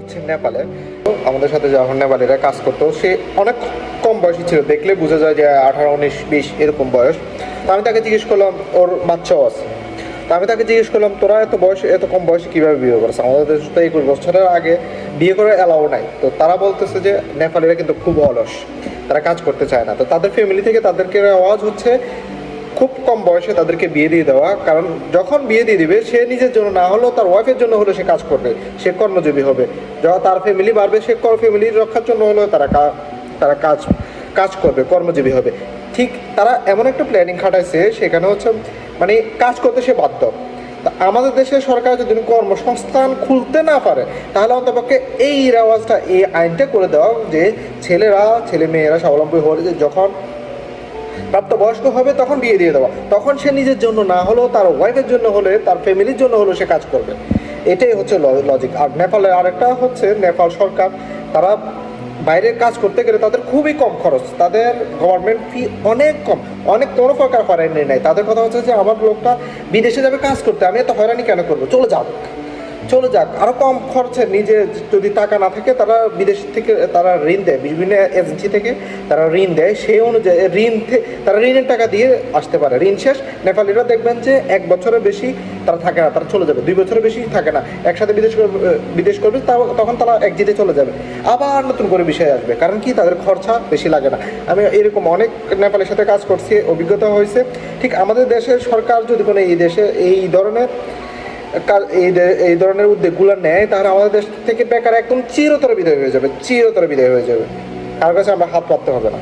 হচ্ছে নেপালে। আমাদের সাথে যখন নেপালিরা কাজ করতো, সে অনেক কম বয়সী ছিল, দেখলে বোঝা যায় যে 18, 19, 20 এরকম বয়স। তো আমি তাকে জিজ্ঞেস করলাম, ওর বাচ্চাও আছে। তো আমি তাকে জিজ্ঞেস করলাম, তোরা এত কম বয়সে কীভাবে বিয়ে করেছে? আমাদের দেশে তো 21 বছরের আগে বিয়ে করে অ্যালাউ নাই। তো তারা বলতেছে যে নেপালিরা কিন্তু খুব অলস, তারা কাজ করতে চায় না। তো তাদের ফ্যামিলি থেকে তাদেরকে আওয়াজ হচ্ছে খুব কম বয়সে তাদেরকে বিয়ে দিয়ে দেওয়া, কারণ যখন বিয়ে দিয়ে দিবে সে নিজের জন্য না হলেও তার ওয়াইফের জন্য হলেও সে কাজ করবে, সে কর্মজীবী হবে। যখন তার ফ্যামিলি বাড়বে, সে ফ্যামিলির রক্ষার জন্য হলেও তারা কাজ করবে, কর্মজীবী হবে। ঠিক তারা এমন একটা প্ল্যানিং খাটাইছে, সেখানে হচ্ছে মানে কাজ করতে সে বাধ্য। তা আমাদের দেশের সরকার যদি কর্মসংস্থান খুলতে না পারে, তাহলে অন্তপক্ষে এই রেওয়াজটা, এই আইনটা করে দেওয়া যে ছেলে মেয়েরা স্বাবলম্বী হলে যে যখন প্রাপ্তবয়স্ক হবে তখন বিয়ে দিয়ে দেওয়া, তখন সে নিজের জন্য না হলেও তার ওয়াইফের জন্য হলে, তার ফ্যামিলির জন্য হলেও সে কাজ করবে। এটাই হচ্ছে লজিক। আর নেপালের আরেকটা হচ্ছে, নেপাল সরকার তারা বাইরের কাজ করতে গেলে তাদের খুবই কম খরচ, তাদের গভর্নমেন্ট ফি অনেক কম, অনেক কোনো প্রকার হয়রানি নেই। তাদের কথা হচ্ছে যে আমার লোকটা বিদেশে যাবে কাজ করতে, আমি এত হয়রানি কেন করবো, চলে যাক আরও কম খরচে। নিজে যদি টাকা না থাকে, তারা বিদেশ থেকে তারা ঋণ দেয়, বিভিন্ন এজেন্সি থেকে তারা ঋণ দেয়, সেই অনুযায়ী তারা ঋণের টাকা দিয়ে আসতে পারে। ঋণ শেষ, নেপালিরা দেখবেন যে 1 বছরের বেশি তারা থাকে না, তারা চলে যাবে। 2 বছরের বেশি থাকে না, একসাথে বিদেশ করবে, তখন তারা একজিতে চলে যাবে, আবার নতুন করে বিষয় আসবে। কারণ কি, তাদের খরচা বেশি লাগে না। আমি এরকম অনেক নেপালের সাথে কাজ করছি, অভিজ্ঞতা হয়েছে। ঠিক আমাদের দেশের সরকার যদি কোনো এই ধরনের উদ্যোগগুলো নেয়, তাহলে আমাদের দেশ থেকে বেকার একদম চিরতরে বিদায় হয়ে যাবে। কার কাছে আমরা হাত পাততে হবে না।